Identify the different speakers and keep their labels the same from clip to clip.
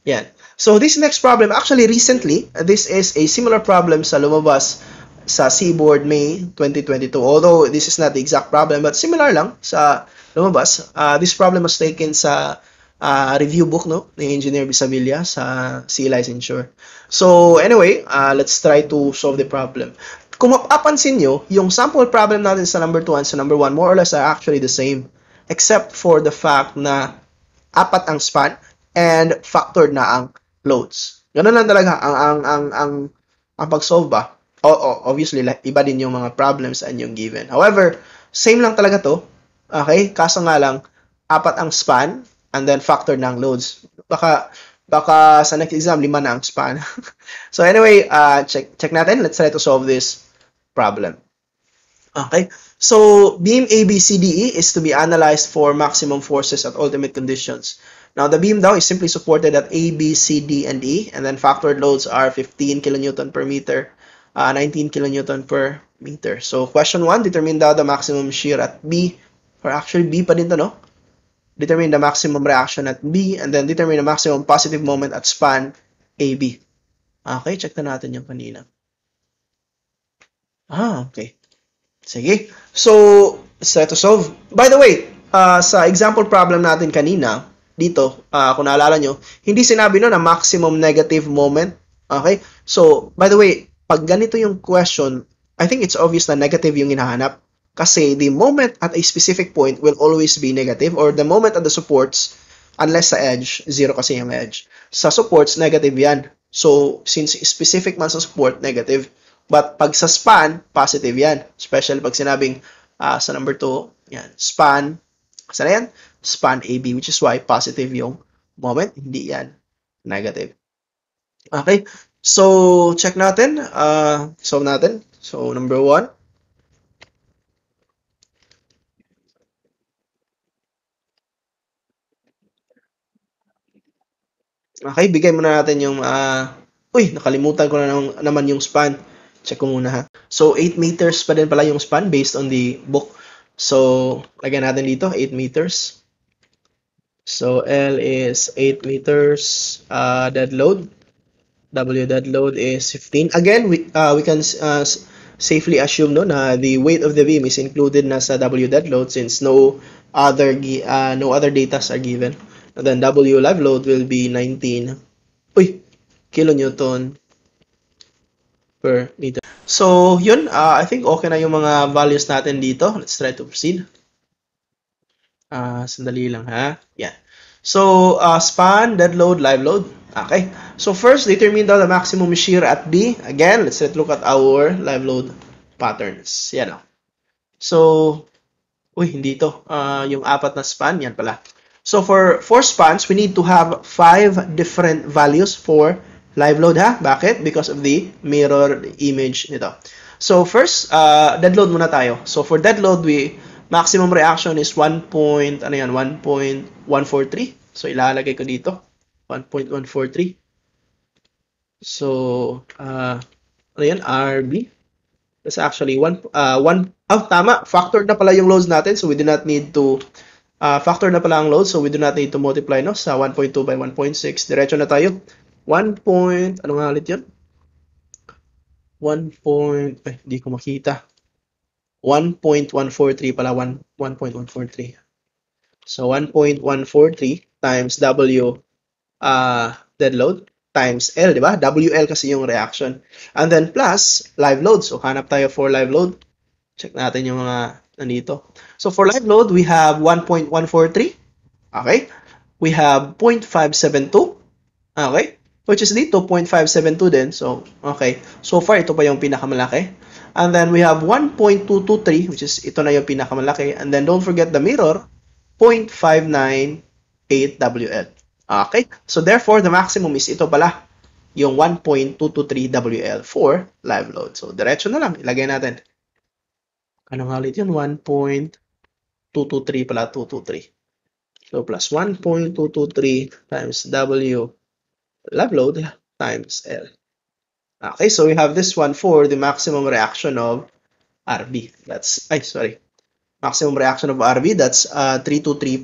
Speaker 1: Yan. So this next problem, actually recently, this is a similar problem sa lumabas sa Seaboard May 2022. Although this is not the exact problem, but similar lang sa lumabas. This problem was taken sa review book no ni Engineer Bisavilla sa Sea Licensure. So anyway, let's try to solve the problem. Kung mapapansin nyo, yung sample problem natin sa number 2 and sa number 1 more or less are actually the same, except for the fact na 4 ang span and factored na ang loads. Ganun lang talaga ang pag-solve ba. Obviously, iba din yung mga problems and yung given. However, same lang talaga to. Okay? Kaso nga lang, 4 ang span and then factored na ang loads. Baka sa next exam, 5 na ang span. So anyway, check natin. Let's try to solve this problem. Okay? So, beam ABCDE is to be analyzed for maximum forces at ultimate conditions. Now, the beam daw is simply supported at A, B, C, D, and E, and then factored loads are 15 kilonewton per meter, 19 kilonewton per meter. So, question 1, determine daw the maximum shear at B, or actually B pa din to, no? Determine the maximum reaction at B, and then determine the maximum positive moment at span AB. Okay, check na natin yung kanina. Okay. Sige. So, let's try to solve. By the way, sa example problem natin kanina, dito, kung naalala nyo, hindi sinabi no na maximum negative moment. Okay? So, by the way, pag ganito yung question, I think it's obvious na negative yung hinahanap. Kasi the moment at a specific point will always be negative, or the moment at the supports, unless sa edge, 0 kasi yung edge. Sa supports, negative yan. So, since specific man sa support, negative. But pag sa span, positive yan. Especially pag sinabing sa number 2, yan, span, saan yan? Span AB, which is why positive yung moment, hindi yan negative. Okay, so check natin, solve natin. So number 1, okay, bigay muna natin yung nakalimutan ko na naman yung span. Check ko muna ha. So 8 meters pa din pala yung span based on the book. So lagyan natin dito 8 meters. So L is 8 meters, dead load, W dead load is 15. Again, we can safely assume no na the weight of the beam is included na sa W dead load since no other data are given. And then W live load will be 19 kilonewton per meter. So yun, I think okay na yung mga values natin dito. Let's try to proceed. Sandali lang ha. Yan. So, span, dead load, live load. Okay. So, first, determine daw the maximum shear at B. Again, let's look at our live load patterns. Yan o. So, hindi ito. Yung 4 na span, yan pala. So, for 4 spans, we need to have 5 different values for live load ha. Bakit? Because of the mirror image nito. So, first, dead load muna tayo. So, for dead load, maximum reaction is 1.143. So, ilalagay ko dito. 1.143. So, RB. That's actually tama. Factored na pala yung loads natin. So, we do not need to, factored na pala ang load. So, we do not need to multiply, no? Sa 1.2 by 1.6. Diretso na tayo. Ano nga ulit yun? Hindi ko makita. 1.143 pala, 1.143. So 1.143 times W dead load times L, di ba? WL kasi yung reaction. And then plus live load. So hanap tayo for live load. Check natin yung mga nandito. So for live load, we have 1.143. Okay? We have 0.572. Okay? Which is dito, 0.572 din. So, okay. So far, ito pa yung pinakamalaki. And then we have 1.223, which is ito na yung pinakamalaki. And then don't forget the mirror, 0.598 WL. Okay? So therefore, the maximum is ito pala, yung 1.223 WL for live load. So diretso na lang, ilagay natin. Ano nga ulit yun? 1.223 pala, 223. So plus 1.223 times W live load times L. Okay, so we have this one for the maximum reaction of RB. Maximum reaction of RB, that's 323.056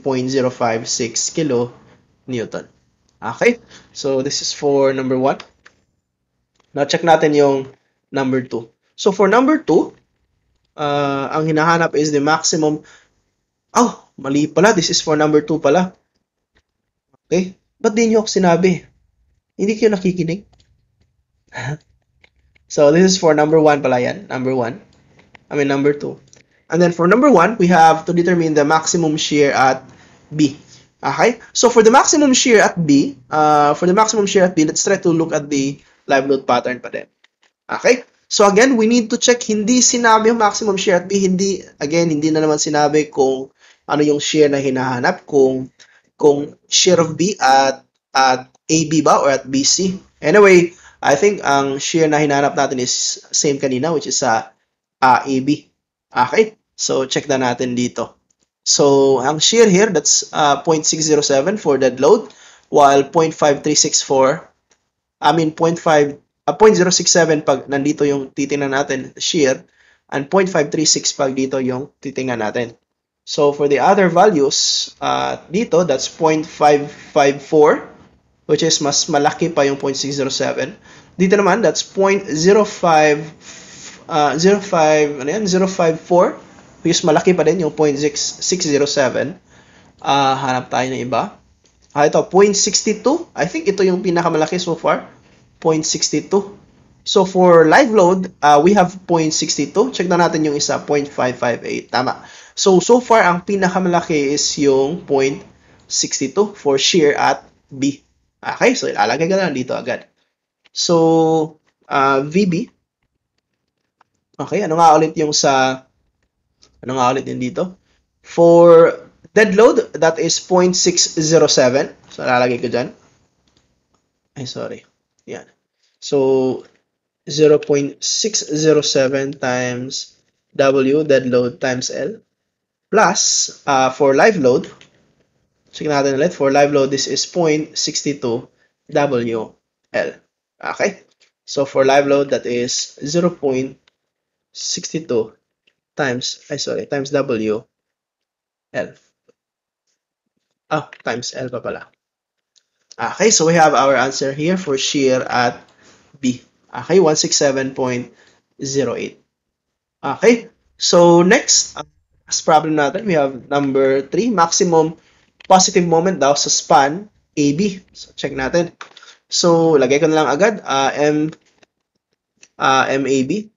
Speaker 1: kilonewton. Okay? So, this is for number 1. Now, check natin yung number 2. So, for number 2, ang hinahanap is the maximum. Oh, mali pala. This is for number 2 pala. Okay? Ba't di nyo ako sinabi? Hindi kayo nakikinig? So, this is for number 1 pala yan. Number 1. Number 2. And then for number 1, we have to determine the maximum shear at B. Okay? So, for the maximum shear at B, let's try to look at the live load pattern pa din. Okay? So, again, we need to check. Hindi sinabi yung maximum shear at B. Hindi na naman sinabi kung ano yung shear na hinahanap. Kung shear of B at AB ba or at BC. Anyway, I think ang shear na hinahanap natin is same kanina, which is AB. Okay? So, check na natin dito. So, ang shear here, that's 0.607 for dead load, while 0.067 pag nandito yung titingnan natin, shear, and 0.536 pag dito yung titingnan natin. So, for the other values, dito, that's 0.554, which is mas malaki pa yung 0.607. Dito naman, that's 0.054, which is malaki pa din yung 0.607. Hanap tayo ng iba. Ito, 0.62. I think ito yung pinakamalaki so far. 0.62. So, for live load, we have 0.62. Check na natin yung isa, 0.558. Tama. So far, ang pinakamalaki is yung 0.62 for shear at B. Okay, so ilalagay ka lang dito agad. So, VB. Okay, ano nga ulit yung dito? For dead load, that is 0.607. So, lalagay ko dyan. Ay, sorry. Yan. So, 0.607 times W, dead load, times L. Plus, for live load, check natin ulit. For live load, this is 0.62 WL. Okay? So, for live load, that is 0.62 times W L. Times L pa pala. Okay, so we have our answer here for shear at B. Okay, 167.08. Okay, so next, as problem natin, we have number 3, maximum positive moment daw sa span AB. So, check natin. So, lagay ko na lang agad, MAB.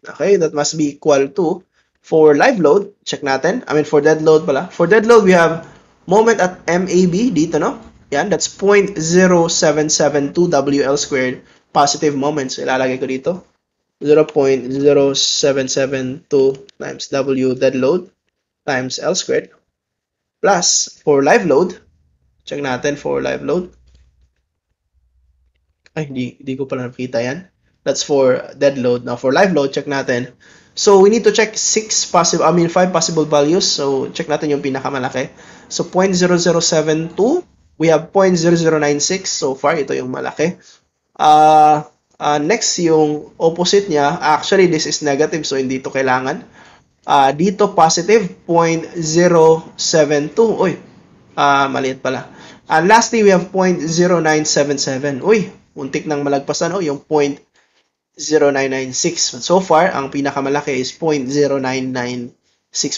Speaker 1: Okay, that must be equal to, for live load, check natin. For dead load pala. For dead load, we have moment at MAB dito, no? Yan, that's 0.0772 WL squared positive moment. So, ilalagay ko dito. 0.0772 times W dead load times L squared. Plus, for live load, check natin for live load. Ay, hindi ko pala nakita yan. That's for dead load. Now, for live load, check natin. So, we need to check 5 possible values. So, check natin yung pinakamalaki. So, 0.0072. We have 0.0096 so far. Ito yung malaki. Next, yung opposite niya. Actually, this is negative. So, hindi ito kailangan. Dito, positive. 0.072. Uy, maliit pala. And lastly, we have 0.0977. Uy, muntik nang malagpasan. Yung 0.0996. So far, ang pinakamalaki is 0.0996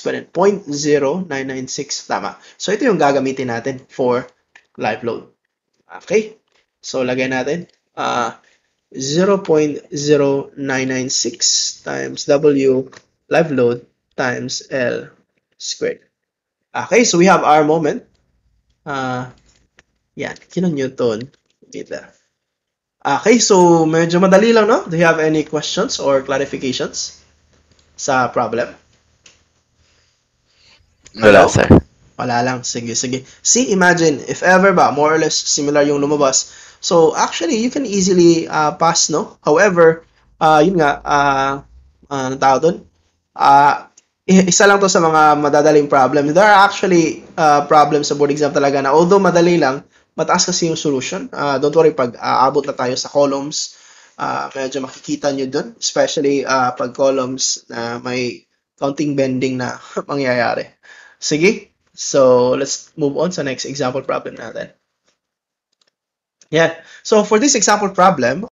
Speaker 1: pa rin. 0.0996. Tama. So, ito yung gagamitin natin for live load. Okay? So, lagay natin. 0.0996 times W live load times L squared. Okay? So, we have our moment. Yan. Kilonewton meter. Okay, so medyo madali lang, no? Do you have any questions or clarifications sa problem?
Speaker 2: Wala, sir.
Speaker 1: Wala lang. Sige. See, imagine, if ever ba, more or less similar yung lumabas. So, actually, you can easily pass, no? However, yun nga, anong tawag dun? Isa lang to sa mga madadaling problem. There are actually problems sa board exam talaga na although madali lang, mataas kasi yung solution. Don't worry, pag aabot na tayo sa columns, medyo makikita nyo dun. Especially pag columns na may counting bending na mangyayari. Sige, so let's move on sa next example problem natin. Yan. So for this example problem,